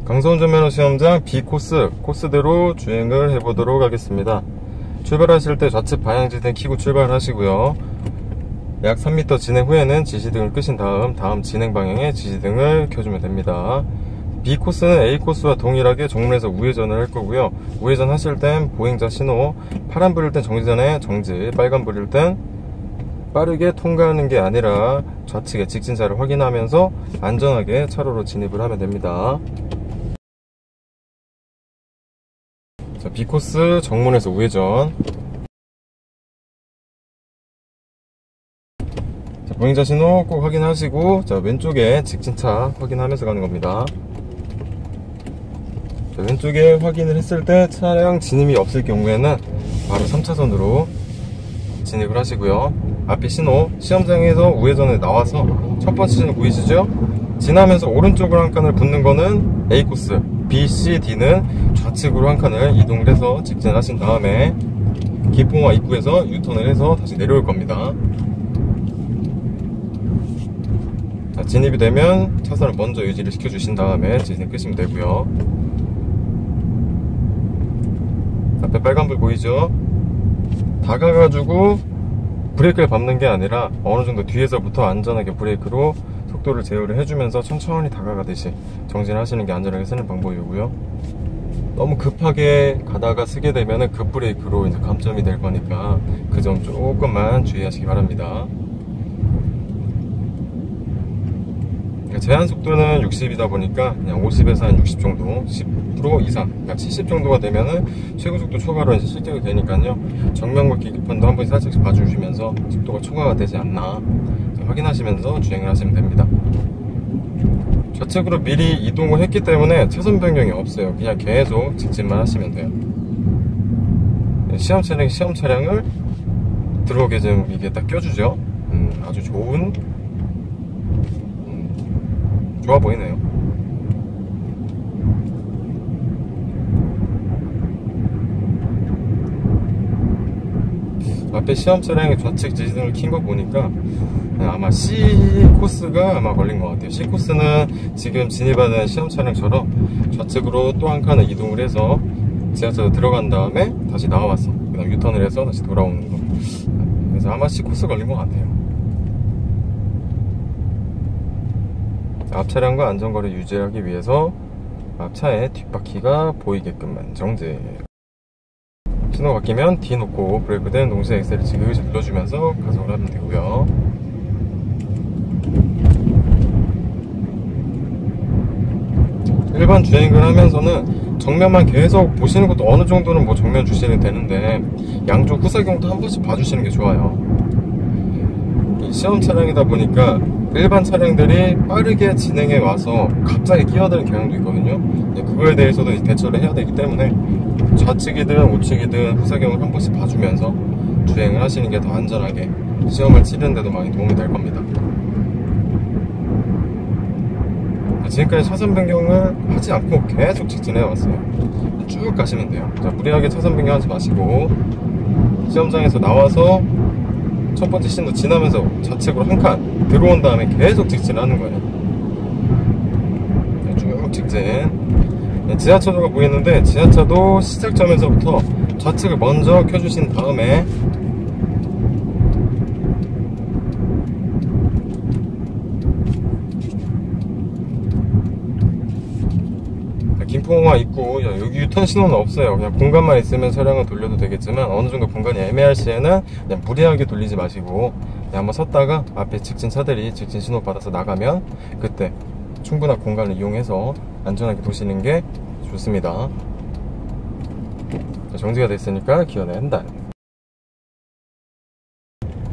강서운전면허 시험장 B코스 코스대로 주행을 해보도록 하겠습니다. 출발하실 때 좌측 방향지등 켜고 출발하시고요. 약 3m 진행 후에는 지시등을 끄신 다음 진행 방향에 지시등을 켜주면 됩니다. B코스는 A코스와 동일하게 정문에서 우회전을 할 거고요. 우회전 하실 땐 보행자 신호, 파란 불일 땐 정지전에 정지, 빨간 불일 땐 빠르게 통과하는 게 아니라 좌측의 직진차를 확인하면서 안전하게 차로로 진입을 하면 됩니다. 자, B코스 정문에서 우회전. 자, 보행자 신호 꼭 확인하시고, 자, 왼쪽에 직진차 확인하면서 가는 겁니다. 자, 왼쪽에 확인을 했을 때 차량 진입이 없을 경우에는 바로 3차선으로 진입을 하시고요. 앞에 신호, 시험장에서 우회전에 나와서 첫 번째 신호 보이시죠? 지나면서 오른쪽으로 한 칸을 붙는 거는 A코스, B, C, D는 좌측으로 한 칸을 이동을 해서 직진하신 다음에 기포와 입구에서 유턴을 해서 다시 내려올 겁니다. 자, 진입이 되면 차선을 먼저 유지를 시켜주신 다음에 진입 끄시면 되고요. 앞에 빨간불 보이죠? 다가가지고 브레이크를 밟는 게 아니라 어느 정도 뒤에서부터 안전하게 브레이크로 속도를 제어를 해주면서 천천히 다가가듯이 정진을 하시는 게 안전하게 쓰는 방법이고요. 너무 급하게 가다가 쓰게 되면 급브레이크로 이제 감점이 될 거니까 그 점 조금만 주의하시기 바랍니다. 제한 속도는 60이다 보니까 그냥 50에서 한 60 정도, 10% 이상, 그러니까 70 정도가 되면은 최고 속도 초과로 이제 실격이 되니까요. 정면 계기판도 한 번씩 살짝 봐주시면서 속도가 초과가 되지 않나 확인하시면서 주행을 하시면 됩니다. 좌측으로 미리 이동을 했기 때문에 차선 변경이 없어요. 그냥 계속 직진만 하시면 돼요. 시험 차량을 들어오게 좀 이게 딱 껴주죠. 아주 좋은, 좋아 보이네요. 앞에 시험 차량의 좌측 지시등을 킨 거 보니까 아마 C코스가 아마 걸린 것 같아요. C코스는 지금 진입하는 시험 차량처럼 좌측으로 또 한 칸을 이동을 해서 지하철로 들어간 다음에 다시 나와서 그 다음 유턴을 해서 다시 돌아오는 거. 그래서 아마 C코스 걸린 것 같아요. 앞 차량과 안전거리 유지하기 위해서 앞차의 뒷바퀴가 보이게끔만 정지. 신호 바뀌면 D 놓고 브레이크 된 동시에 엑셀을 지그시 눌러주면서 가속을 하면 되고요. 일반 주행을 하면서는 정면만 계속 보시는 것도 어느 정도는 뭐 정면 주시는 되는데 양쪽 후사경도 한 번씩 봐주시는 게 좋아요. 이 시험 차량이다 보니까 일반 차량들이 빠르게 진행해 와서 갑자기 끼어드는 경향도 있거든요. 그거에 대해서도 대처를 해야 되기 때문에 좌측이든 우측이든 후사경을 한 번씩 봐주면서 주행을 하시는 게 더 안전하게 시험을 치는 데도 많이 도움이 될 겁니다. 지금까지 차선 변경을 하지 않고 계속 직진해 왔어요. 쭉 가시면 돼요. 자, 무리하게 차선 변경하지 마시고 시험장에서 나와서 첫 번째 신호 지나면서 좌측으로 한 칸 들어온 다음에 계속 직진하는 거예요. 쭉 직진. 지하차도가 보이는데 지하차도 시작점에서부터 좌측을 먼저 켜주신 다음에 김포공항 입구 여기 유턴 신호는 없어요. 그냥 공간만 있으면 차량을 돌려도 되겠지만 어느 정도 공간이 애매할 시에는 그냥 무리하게 돌리지 마시고 그냥 한번 섰다가 앞에 직진 차들이 직진 신호 받아서 나가면 그때 충분한 공간을 이용해서 안전하게 도시는 게 좋습니다. 정지가 됐으니까 기어내 한 단.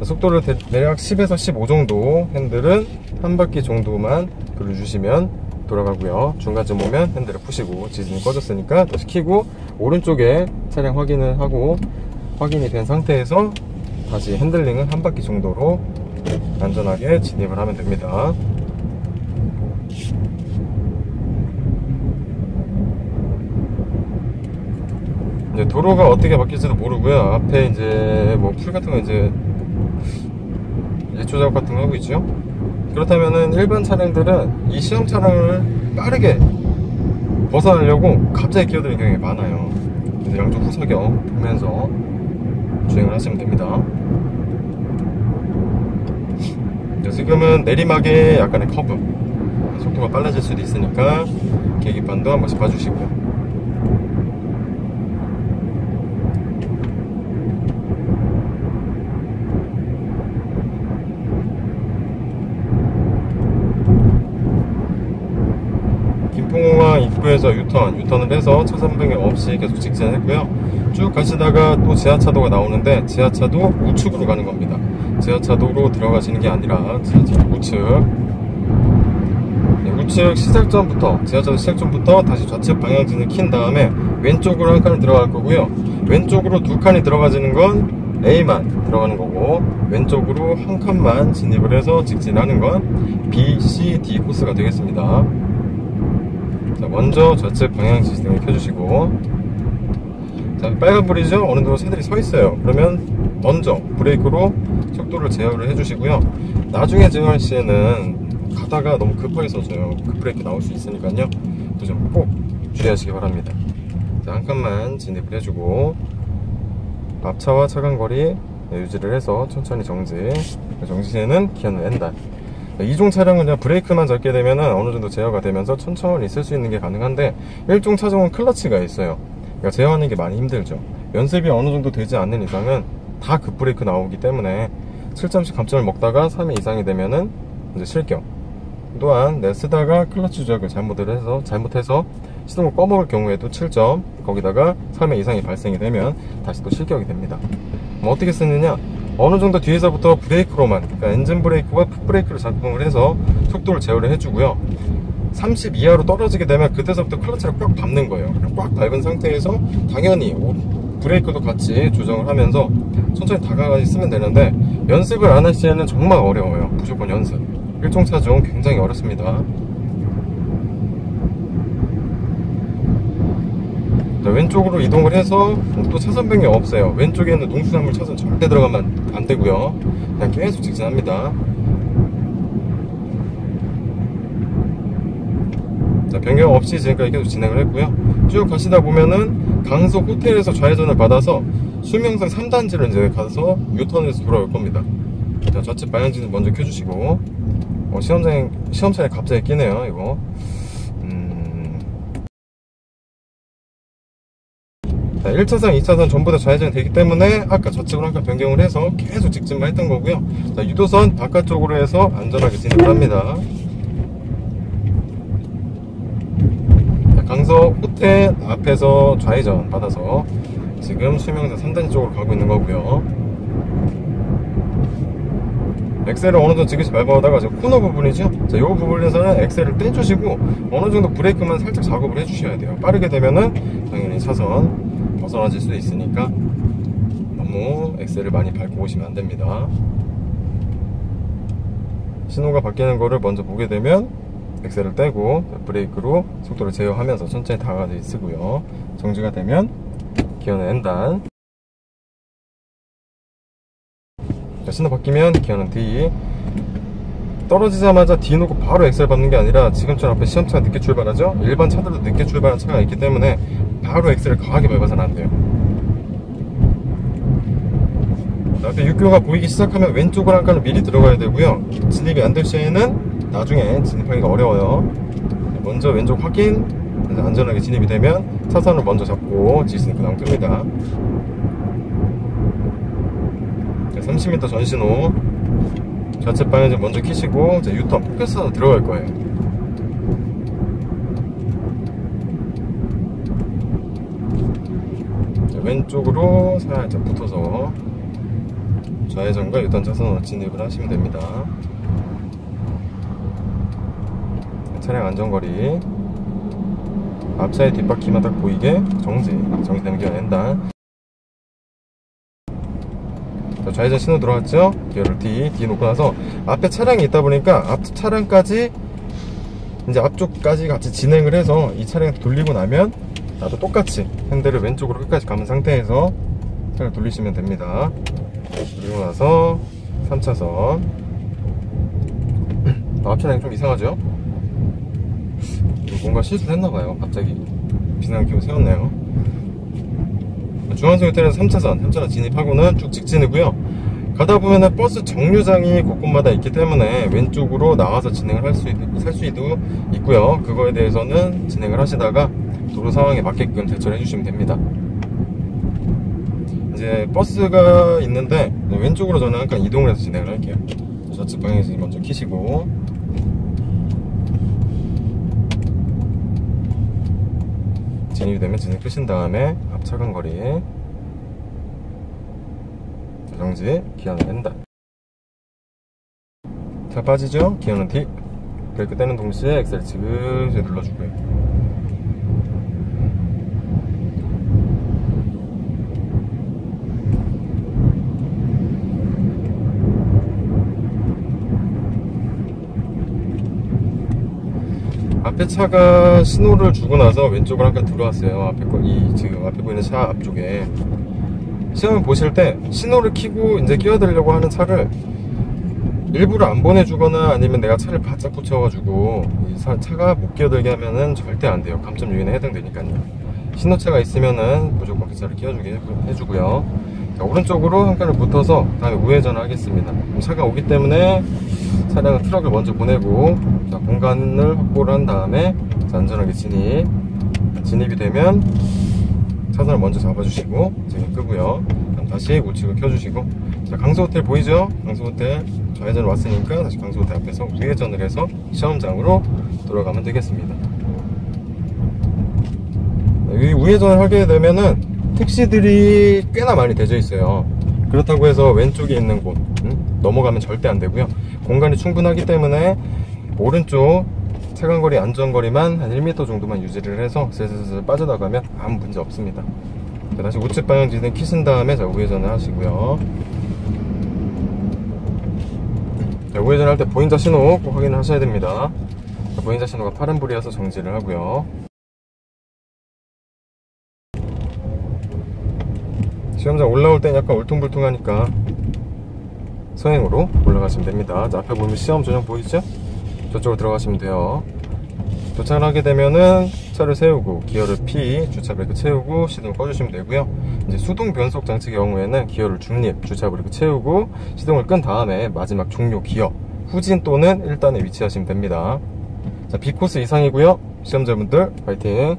속도를 대략 10에서 15 정도, 핸들은 한 바퀴 정도만 돌려주시면 돌아가고요. 중간쯤 오면 핸들을 푸시고 지진이 꺼졌으니까 다시 켜고 오른쪽에 차량 확인을 하고 확인이 된 상태에서 다시 핸들링은 한 바퀴 정도로 안전하게 진입을 하면 됩니다. 이제 도로가 어떻게 바뀔지도 모르고요. 앞에 이제 뭐 풀 같은 거 이제 예초 작업 같은 거 하고 있죠. 그렇다면은 일반 차량들은 이 시험 차량을 빠르게 벗어나려고 갑자기 끼어드는 경우가 많아요. 그래서 양쪽 후사격 보면서 주행을 하시면 됩니다. 지금은 내리막에 약간의 커브, 속도가 빨라질 수도 있으니까 계기판도 한 번씩 봐주시고, 김포공항 입구에서 유턴을 해서 차선 변경 없이 계속 직진했고요. 쭉 가시다가 또 지하차도가 나오는데, 지하차도 우측으로 가는 겁니다. 지하차도로 들어가시는 게 아니라 지하차도 우측, 우측 시작점부터, 지하차도 시작점부터 다시 좌측 방향진을 킨 다음에 왼쪽으로 한 칸을 들어갈 거고요. 왼쪽으로 두 칸이 들어가지는 건 A만 들어가는 거고, 왼쪽으로 한 칸만 진입을 해서 직진하는 건 B, C, D 코스가 되겠습니다. 자, 먼저 좌측 방향 지시등을 켜주시고, 자, 빨간불이죠? 어느 정도 새들이 서 있어요. 그러면 먼저 브레이크로 속도를 제어를 해주시고요. 나중에 제어할 시에는 가다가 너무 급하게 서져요. 급브레이크 나올 수 있으니까요. 그 점 꼭 주의하시기 바랍니다. 자, 한 칸만 진입을 해주고, 앞차와 차간거리 유지를 해서 천천히 정지. 정지 시에는 기어는 N단. 이종 차량은 그냥 브레이크만 잡게 되면 어느 정도 제어가 되면서 천천히 쓸 수 있는 게 가능한데, 1종 차종은 클러치가 있어요. 그러니까 제어하는 게 많이 힘들죠. 연습이 어느 정도 되지 않는 이상은 다 급브레이크 나오기 때문에 7점씩 감점을 먹다가 3회 이상이 되면은 이제 실격. 또한 쓰다가 클러치 조작을 잘못해서 시동을 꺼먹을 경우에도 7점, 거기다가 3회 이상이 발생이 되면 다시 또 실격이 됩니다. 어떻게 쓰느냐? 어느 정도 뒤에서부터 브레이크로만, 그러니까 엔진 브레이크와 풋 브레이크를 작동을 해서 속도를 제어를 해주고요. 30 이하로 떨어지게 되면 그때서부터 클러치를 꽉 밟는 거예요. 꽉 밟은 상태에서 당연히 브레이크도 같이 조정을 하면서 천천히 다가가 있으면 되는데, 연습을 안 할 시에는 정말 어려워요. 무조건 연습. 1종 차종 굉장히 어렵습니다. 자, 왼쪽으로 이동을 해서 또 차선 변경 없어요. 왼쪽에는 농수산물 차선 절대 들어가면 안 되고요. 그냥 계속 직진합니다. 자, 변경 없이 지금까지 계속 진행을 했고요. 쭉 가시다 보면은 강서 호텔에서 좌회전을 받아서 수명선 3단지를 이제 가서 유턴해서 돌아올 겁니다. 자, 좌측 방향지는 먼저 켜주시고, 시험차에 갑자기 끼네요, 이거. 자, 1차선, 2차선 전부 다 좌회전이 되기 때문에 아까 좌측으로 한칸 변경을 해서 계속 직진만 했던 거고요. 자, 유도선 바깥쪽으로 해서 안전하게 진입을 합니다. 자, 강서 호텔 앞에서 좌회전 받아서 지금 수명선 3단지 쪽으로 가고 있는 거고요. 엑셀을 어느 정도 지그시 밟아오다가 지금 코너 부분이죠. 자, 이 부분에서는 엑셀을 떼주시고 어느 정도 브레이크만 살짝 작업을 해주셔야 돼요. 빠르게 되면은 당연히 차선 벗어나질 수도 있으니까 너무 엑셀을 많이 밟고 오시면 안 됩니다. 신호가 바뀌는 거를 먼저 보게 되면 엑셀을 떼고 브레이크로 속도를 제어하면서 천천히 다가가듯이 쓰고요. 정지가 되면 기어는 N단. 자, 신호 바뀌면 기어는 D. 떨어지자마자 D 놓고 바로 엑셀 밟는 게 아니라 지금처럼 앞에 시험차가 늦게 출발하죠? 일반 차들도 늦게 출발하는 차가 있기 때문에 바로 엑셀을 강하게 밟아서는 안 돼요. 자, 앞에 육교가 보이기 시작하면 왼쪽으로 한 칸을 미리 들어가야 되고요. 진입이 안 될 시에는 나중에 진입하기가 어려워요. 먼저 왼쪽 확인, 안전하게 진입이 되면 차선을 먼저 잡고 지시는 그냥 뜹니다. 30m 전신호, 좌측 방향제 먼저 키시고 이제 유턴 포켓스로 들어갈 거예요. 자, 왼쪽으로 살짝 붙어서 좌회전과 유턴 차선으로 진입을 하시면 됩니다. 차량 안전거리, 앞차의 뒷바퀴만 딱 보이게 정지되면 기어 N단. 좌회전 신호 들어왔죠? 기어를 D 놓고 나서 앞에 차량이 있다 보니까 앞 차량까지 이제 앞쪽까지 같이 진행을 해서 이 차량을 돌리고 나면 나도 똑같이 핸들을 왼쪽으로 끝까지 감은 상태에서 차를 돌리시면 됩니다. 그리고 나서 3차선. 앞 차량이 좀 이상하죠? 뭔가 실수를 했나봐요. 갑자기 비상을 켜고 세웠네요. 중앙선 교차로에서 3차선 진입하고는 쭉 직진이고요. 가다 보면은 버스 정류장이 곳곳마다 있기 때문에 왼쪽으로 나와서 진행을 할 수도 있고요. 그거에 대해서는 진행을 하시다가 도로 상황에 맞게끔 대처를 해주시면 됩니다. 이제 버스가 있는데 왼쪽으로 저는 약간 이동을 해서 진행을 할게요. 좌측 방향에서 먼저 키시고, 진입이 되면 진행 끄신 다음에 앞 차간거리 정지, 기어는 낸다. 자, 빠지죠? 기어는 D. 브레이크 떼는 동시에 엑셀 지그시 눌러주고요. 앞에 차가 신호를 주고 나서 왼쪽으로 한칸 들어왔어요. 지금 앞에 보이는 차 앞쪽에. 시험을 보실 때 신호를 켜고 이제 끼어들려고 하는 차를 일부러 안 보내주거나 아니면 내가 차를 바짝 붙여가지고 이 차가 못 끼어들게 하면은 절대 안 돼요. 감점 요인에 해당되니까요. 신호차가 있으면은 무조건 그 차를 끼워주게 해주고요. 자, 오른쪽으로 한 칸을 붙어서 다음에 우회전을 하겠습니다. 차가 오기 때문에 차량은 트럭을 먼저 보내고, 자, 공간을 확보를 한 다음에 자, 안전하게 진입이 되면 차선을 먼저 잡아주시고 진입 끄고요. 그럼 다시 우측을 켜주시고, 자, 강서호텔 보이죠? 강서호텔 좌회전 왔으니까 다시 강서호텔 앞에서 우회전을 해서 시험장으로 돌아가면 되겠습니다. 이 우회전을 하게 되면은 택시들이 꽤나 많이 대져 있어요. 그렇다고 해서 왼쪽에 있는 곳 넘어가면 절대 안 되고요. 공간이 충분하기 때문에 오른쪽 차간거리 안전거리만 한 1m 정도만 유지를 해서 슬슬 빠져나가면 아무 문제 없습니다. 자, 다시 우측 방향 진행 키신 다음에 자, 우회전을 하시고요. 자, 우회전 할 때 보행자 신호 꼭 확인을 하셔야 됩니다. 자, 보행자 신호가 파란불이어서 정지를 하고요. 시험장 올라올 땐 약간 울퉁불퉁하니까 서행으로 올라가시면 됩니다. 자, 앞에 보면 시험 전용 보이죠? 저쪽으로 들어가시면 돼요. 도착을 하게 되면은 차를 세우고 기어를 P, 주차 브레이크 채우고 시동을 꺼주시면 되고요. 이제 수동 변속 장치 경우에는 기어를 중립, 주차 브레이크 채우고 시동을 끈 다음에 마지막 종료 기어, 후진 또는 1단에 위치하시면 됩니다. 자, B코스 이상이고요. 시험자분들 파이팅!